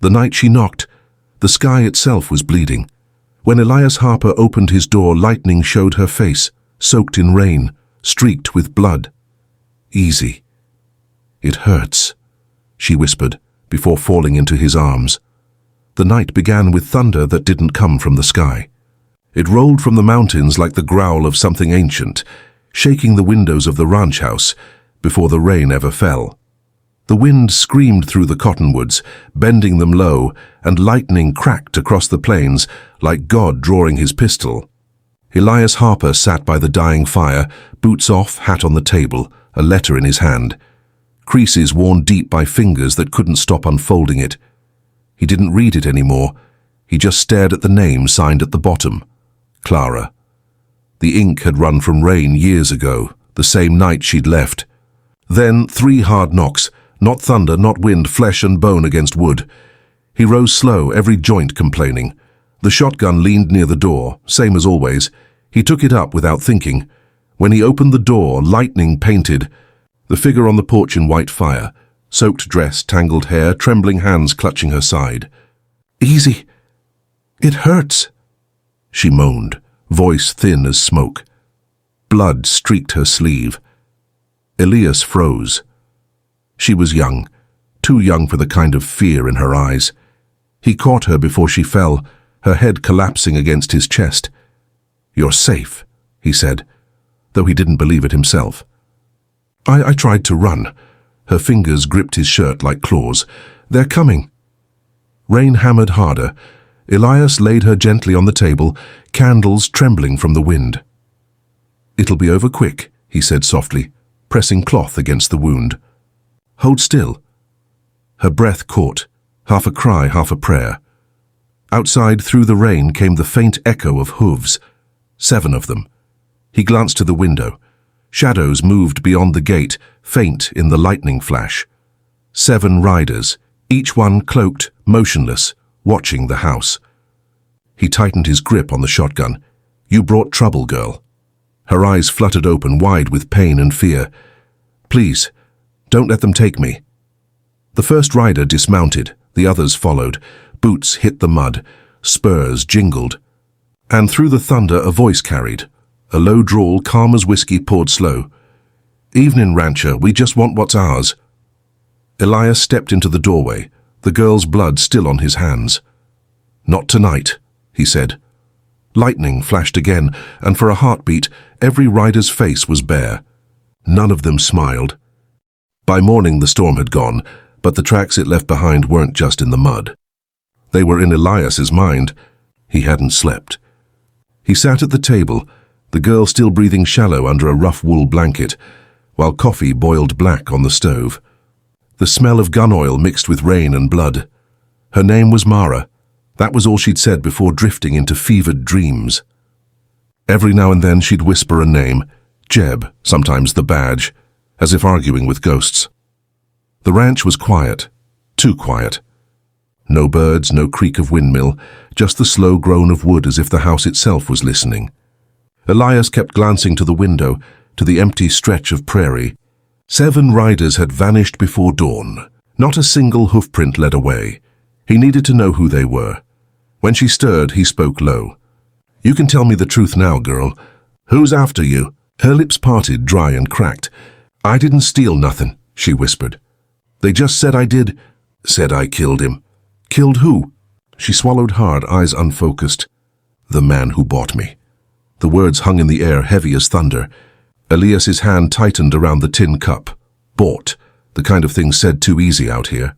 The night she knocked, the sky itself was bleeding. When Elias Harper opened his door, lightning showed her face, soaked in rain, streaked with blood. "Easy. It hurts," she whispered, before falling into his arms. The night began with thunder that didn't come from the sky. It rolled from the mountains like the growl of something ancient, shaking the windows of the ranch house before the rain ever fell. The wind screamed through the cottonwoods, bending them low, and lightning cracked across the plains like God drawing his pistol. Elias Harper sat by the dying fire, boots off, hat on the table, a letter in his hand. Creases worn deep by fingers that couldn't stop unfolding it. He didn't read it anymore. He just stared at the name signed at the bottom. Clara. The ink had run from Rain years ago, the same night she'd left. Then 3 hard knocks, not thunder, not wind, flesh and bone against wood. He rose slow, every joint complaining. The shotgun leaned near the door, same as always. He took it up without thinking. When he opened the door, lightning painted. The figure on the porch in white fire, soaked dress, tangled hair, trembling hands clutching her side. "Easy. It hurts," she moaned, voice thin as smoke. Blood streaked her sleeve. Elias froze. She was young, too young for the kind of fear in her eyes. He caught her before she fell, her head collapsing against his chest. "You're safe," he said, though he didn't believe it himself. I tried to run." Her fingers gripped his shirt like claws. "They're coming." Rain hammered harder. Elias laid her gently on the table, candles trembling from the wind. "It'll be over quick," he said softly, pressing cloth against the wound. "Hold still." Her breath caught, half a cry, half a prayer. Outside, through the rain, came the faint echo of hooves. 7 of them. He glanced to the window. Shadows moved beyond the gate, faint in the lightning flash. 7 riders, each one cloaked, motionless, watching the house. He tightened his grip on the shotgun. "You brought trouble, girl." Her eyes fluttered open, wide with pain and fear. "Please, don't let them take me." The first rider dismounted, the others followed. Boots hit the mud, spurs jingled. And through the thunder a voice carried, a low drawl, calm as whiskey poured slow. "Evening, rancher, we just want what's ours." Elias stepped into the doorway, the girl's blood still on his hands. "Not tonight," he said. Lightning flashed again, and for a heartbeat, every rider's face was bare. None of them smiled. By morning the storm had gone, but the tracks it left behind weren't just in the mud. They were in Elias's mind. He hadn't slept. He sat at the table, the girl still breathing shallow under a rough wool blanket, while coffee boiled black on the stove. The smell of gun oil mixed with rain and blood. Her name was Mara. That was all she'd said before drifting into fevered dreams. Every now and then she'd whisper a name, Jeb, sometimes the badge, as if arguing with ghosts. The ranch was quiet, too quiet. No birds, no creak of windmill, just the slow groan of wood as if the house itself was listening. Elias kept glancing to the window, to the empty stretch of prairie. 7 riders had vanished before dawn. Not a single hoofprint led away. He needed to know who they were. When she stirred, he spoke low. "You can tell me the truth now, girl. Who's after you?" Her lips parted, dry and cracked. "I didn't steal nothing," she whispered. "They just said I did." "Said I killed him." "Killed who?" She swallowed hard, eyes unfocused. "The man who bought me." The words hung in the air, heavy as thunder. Elias's hand tightened around the tin cup. Bought, the kind of thing said too easy out here.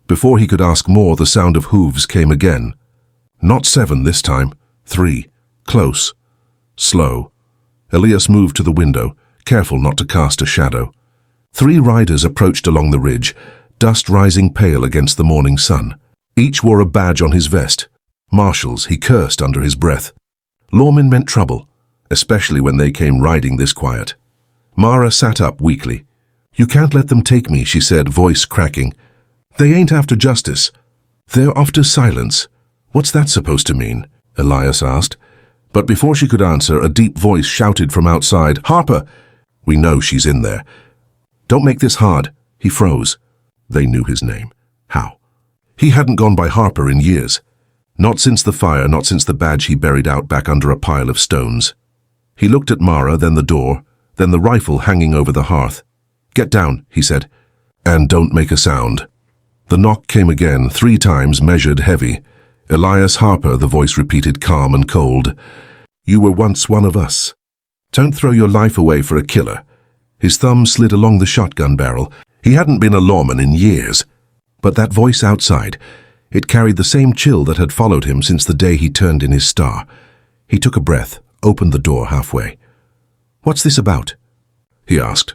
Before he could ask more, the sound of hooves came again. Not 7 this time, 3. Close. Slow. Elias moved to the window, careful not to cast a shadow. 3 riders approached along the ridge, dust rising pale against the morning sun. Each wore a badge on his vest. Marshals, he cursed under his breath. Lawmen meant trouble, especially when they came riding this quiet. Mara sat up weakly. "You can't let them take me," she said, voice cracking. "They ain't after justice. They're after silence." "What's that supposed to mean?" Elias asked. But before she could answer, a deep voice shouted from outside, "Harper!" "We know she's in there." "Don't make this hard." He froze. They knew his name. How? He hadn't gone by Harper in years. Not since the fire, not since the badge he buried out back under a pile of stones. He looked at Mara, then the door, then the rifle hanging over the hearth. "Get down," he said, "and don't make a sound." The knock came again, 3 times, measured heavy. "Elias Harper," the voice repeated, calm and cold. "You were once one of us. Don't throw your life away for a killer." His thumb slid along the shotgun barrel. He hadn't been a lawman in years. But that voice outside, it carried the same chill that had followed him since the day he turned in his star. He took a breath, opened the door halfway. "What's this about?" he asked.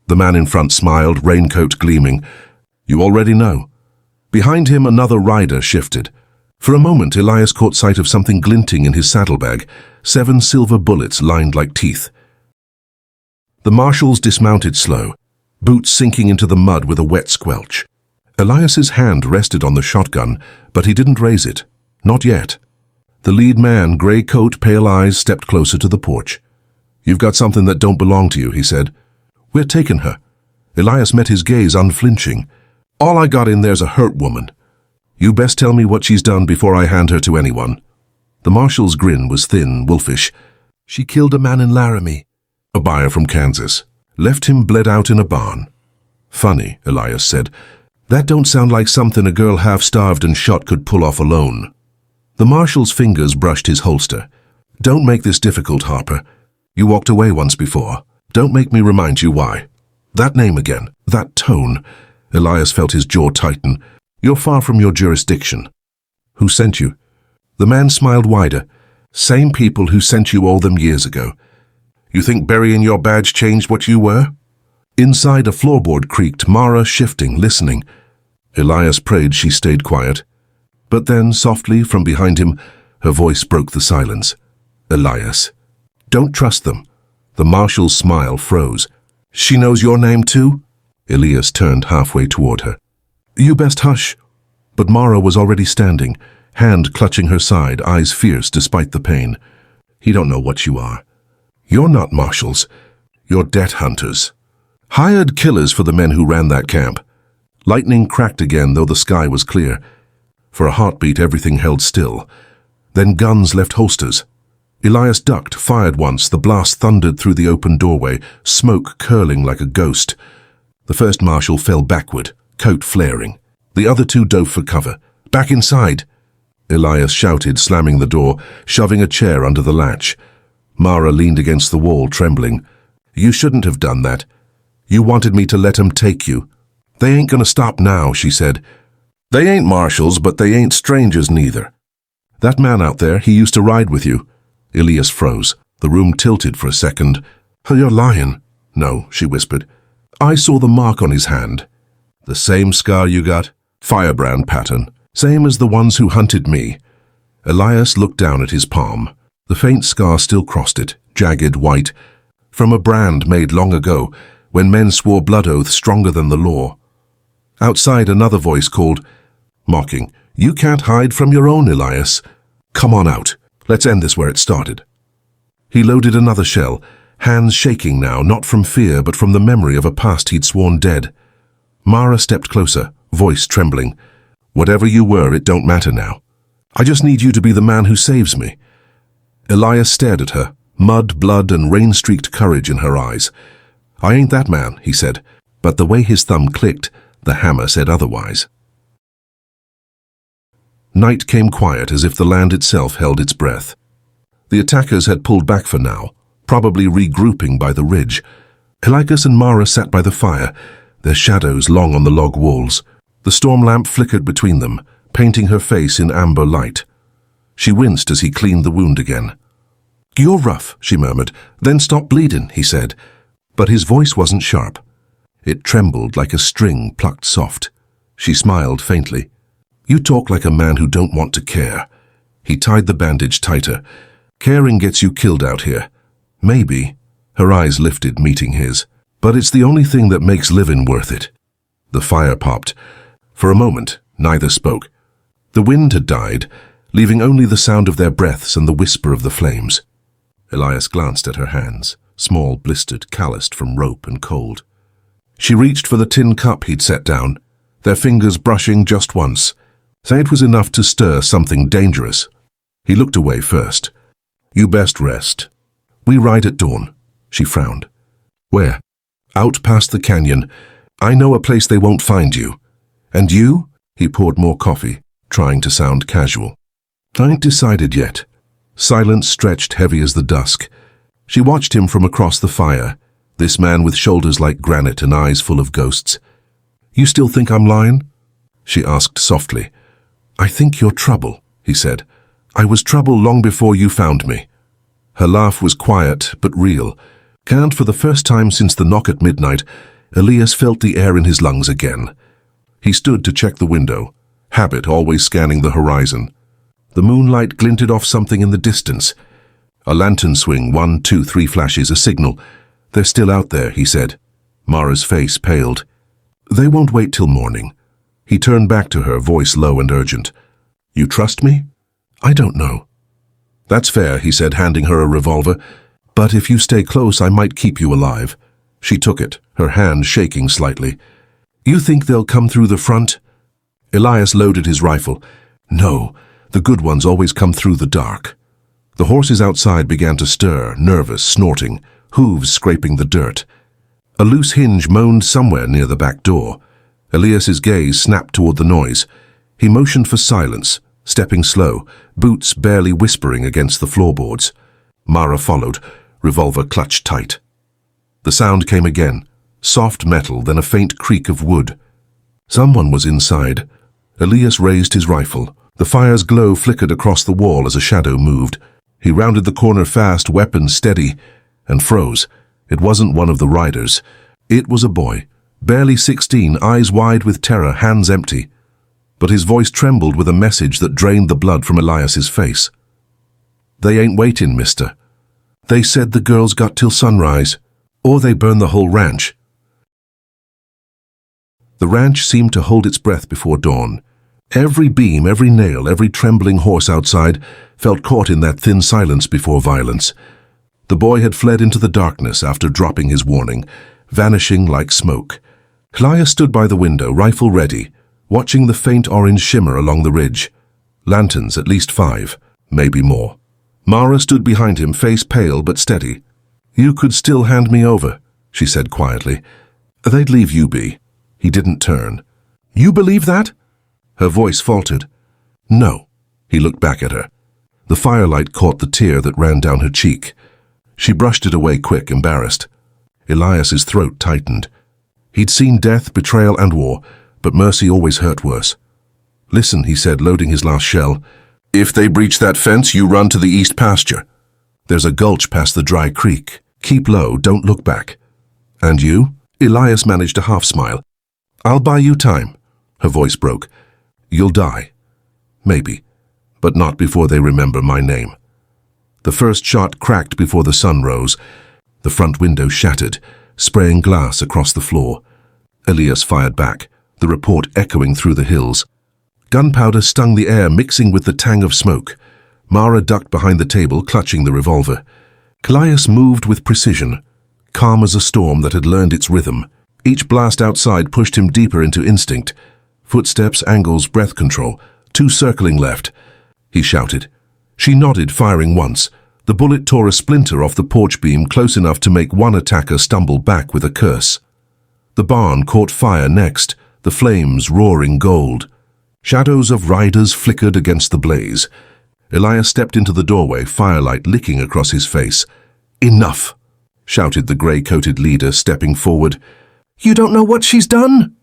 The man in front smiled, raincoat gleaming. "You already know." Behind him, another rider shifted. For a moment, Elias caught sight of something glinting in his saddlebag, 7 silver bullets lined like teeth. The marshals dismounted slow, boots sinking into the mud with a wet squelch. Elias's hand rested on the shotgun, but he didn't raise it. Not yet. The lead man, grey coat, pale eyes, stepped closer to the porch. "You've got something that don't belong to you," he said. "We're taking her." Elias met his gaze unflinching. "All I got in there's a hurt woman. You best tell me what she's done before I hand her to anyone." The marshal's grin was thin, wolfish. "She killed a man in Laramie. A buyer from Kansas. Left him bled out in a barn." "Funny," Elias said. "That don't sound like something a girl half-starved and shot could pull off alone." The marshal's fingers brushed his holster. "Don't make this difficult, Harper. You walked away once before. Don't make me remind you why. That name again, that tone." Elias felt his jaw tighten. "You're far from your jurisdiction." "Who sent you?" The man smiled wider. "Same people who sent you all them years ago. You think burying your badge changed what you were?" Inside, a floorboard creaked, Mara shifting, listening. Elias prayed she stayed quiet. But then, softly, from behind him, her voice broke the silence. "Elias, don't trust them." The marshal's smile froze. "She knows your name too?" Elias turned halfway toward her. "You best hush." But Mara was already standing, hand clutching her side, eyes fierce despite the pain. "He don't know what you are. You're not marshals. You're debt hunters. Hired killers for the men who ran that camp." Lightning cracked again, though the sky was clear. For a heartbeat, everything held still. Then guns left holsters. Elias ducked, fired once. The blast thundered through the open doorway, smoke curling like a ghost. The first marshal fell backward, coat flaring. The other 2 dove for cover. "Back inside!" Elias shouted, slamming the door, shoving a chair under the latch. Mara leaned against the wall, trembling. "You shouldn't have done that. You wanted me to let 'em take you." "They ain't gonna stop now," she said. "They ain't marshals, but they ain't strangers neither." "That man out there, he used to ride with you." Elias froze. The room tilted for a second. "You're lying." "No," she whispered. "I saw the mark on his hand." "The same scar you got?" "Firebrand pattern. Same as the ones who hunted me." Elias looked down at his palm. The faint scar still crossed it, jagged, white, from a brand made long ago, when men swore blood oaths stronger than the law. Outside, another voice called, mocking, "You can't hide from your own, Elias. Come on out. Let's end this where it started." He loaded another shell, hands shaking now, not from fear, but from the memory of a past he'd sworn dead. Mara stepped closer, voice trembling. "Whatever you were, it don't matter now. I just need you to be the man who saves me." Elias stared at her, mud, blood, and rain-streaked courage in her eyes. "I ain't that man," he said, but the way his thumb clicked, the hammer said otherwise. Night came quiet, as if the land itself held its breath. The attackers had pulled back for now, probably regrouping by the ridge. Elias and Mara sat by the fire, their shadows long on the log walls. The storm lamp flickered between them, painting her face in amber light. She winced as he cleaned the wound again. "You're rough," she murmured. "Then stop bleeding," he said. But his voice wasn't sharp. It trembled like a string plucked soft. She smiled faintly. "You talk like a man who don't want to care." He tied the bandage tighter. "Caring gets you killed out here." "Maybe." Her eyes lifted, meeting his. "But it's the only thing that makes living worth it." The fire popped. For a moment, neither spoke. The wind had died, leaving only the sound of their breaths and the whisper of the flames. Elias glanced at her hands, small, blistered, calloused from rope and cold. She reached for the tin cup he'd set down, their fingers brushing just once, Say it was enough to stir something dangerous. He looked away first. You best rest. We ride at dawn. She frowned. Where? Out past the canyon. I know a place they won't find you. And you? He poured more coffee, trying to sound casual. I ain't decided yet. Silence stretched heavy as the dusk. She watched him from across the fire, this man with shoulders like granite and eyes full of ghosts. You still think I'm lying? She asked softly. I think you're trouble, he said. I was trouble long before you found me. Her laugh was quiet but real. And for the first time since the knock at midnight, Elias felt the air in his lungs again. He stood to check the window, habit always scanning the horizon. The moonlight glinted off something in the distance. A lantern swing, 1, 2, 3 flashes, a signal. They're still out there, he said. Mara's face paled. They won't wait till morning. He turned back to her, voice low and urgent. You trust me? I don't know. That's fair, he said, handing her a revolver. But if you stay close, I might keep you alive. She took it, her hand shaking slightly. You think they'll come through the front? Elias loaded his rifle. No, the good ones always come through the dark. The horses outside began to stir, nervous, snorting, hooves scraping the dirt. A loose hinge moaned somewhere near the back door. Elias's gaze snapped toward the noise. He motioned for silence, stepping slow, boots barely whispering against the floorboards. Mara followed, revolver clutched tight. The sound came again, soft metal, then a faint creak of wood. Someone was inside. Elias raised his rifle. The fire's glow flickered across the wall as a shadow moved. He rounded the corner fast, weapon steady, and froze. It wasn't one of the riders. It was a boy, barely 16, eyes wide with terror, hands empty. But his voice trembled with a message that drained the blood from Elias's face. They ain't waiting, mister. They said the girls got till sunrise, or they burn the whole ranch. The ranch seemed to hold its breath before dawn. Every beam, every nail, every trembling horse outside felt caught in that thin silence before violence. The boy had fled into the darkness after dropping his warning, vanishing like smoke. Elias stood by the window, rifle ready, watching the faint orange shimmer along the ridge. Lanterns, at least 5, maybe more. Mara stood behind him, face pale but steady. You could still hand me over, she said quietly. They'd leave you be. He didn't turn. You believe that? Her voice faltered. No. He looked back at her. The firelight caught the tear that ran down her cheek. She brushed it away quick, embarrassed. Elias's throat tightened. He'd seen death, betrayal, and war, but mercy always hurt worse. Listen, he said, loading his last shell. If they breach that fence, you run to the east pasture. There's a gulch past the dry creek. Keep low, don't look back. And you? Elias managed a half-smile. I'll buy you time. Her voice broke. You'll die. Maybe. But not before they remember my name. The first shot cracked before the sun rose. The front window shattered, spraying glass across the floor. Elias fired back, the report echoing through the hills. Gunpowder stung the air, mixing with the tang of smoke. Mara ducked behind the table, clutching the revolver. Elias moved with precision, calm as a storm that had learned its rhythm. Each blast outside pushed him deeper into instinct. Footsteps, angles, breath control. 2 circling left. He shouted. She nodded, firing once. The bullet tore a splinter off the porch beam, close enough to make one attacker stumble back with a curse. The barn caught fire next, the flames roaring gold. Shadows of riders flickered against the blaze. Elias stepped into the doorway, firelight licking across his face. Enough, shouted the grey-coated leader, stepping forward. You don't know what she's done?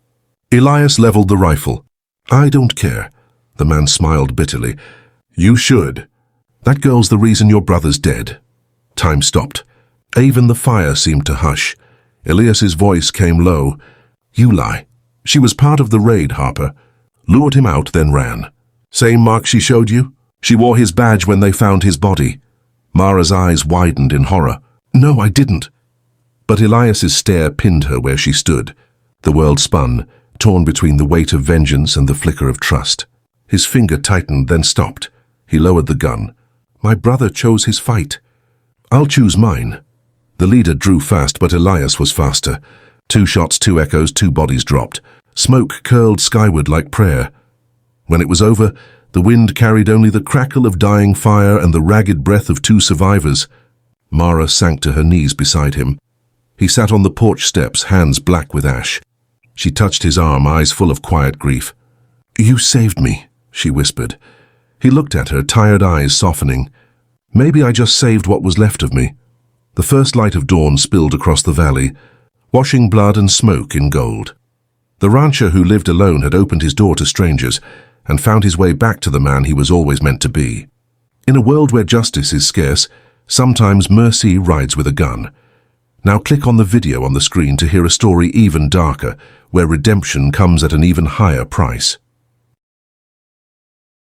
Elias leveled the rifle. I don't care. The man smiled bitterly. You should. That girl's the reason your brother's dead. Time stopped. Even the fire seemed to hush. Elias's voice came low. You lie. She was part of the raid, Harper. Lured him out, then ran. Same mark she showed you? She wore his badge when they found his body. Mara's eyes widened in horror. No, I didn't. But Elias's stare pinned her where she stood. The world spun, torn between the weight of vengeance and the flicker of trust. His finger tightened, then stopped. He lowered the gun. My brother chose his fight. I'll choose mine. The leader drew fast, but Elias was faster. 2 shots, 2 echoes, 2 bodies dropped. Smoke curled skyward like prayer. When it was over, the wind carried only the crackle of dying fire and the ragged breath of two survivors. Mara sank to her knees beside him. He sat on the porch steps, hands black with ash. She touched his arm, eyes full of quiet grief. "You saved me," she whispered. He looked at her, tired eyes softening. "Maybe I just saved what was left of me." The first light of dawn spilled across the valley, washing blood and smoke in gold. The rancher who lived alone had opened his door to strangers and found his way back to the man he was always meant to be. In a world where justice is scarce, sometimes mercy rides with a gun. Now click on the video on the screen to hear a story even darker, where redemption comes at an even higher price.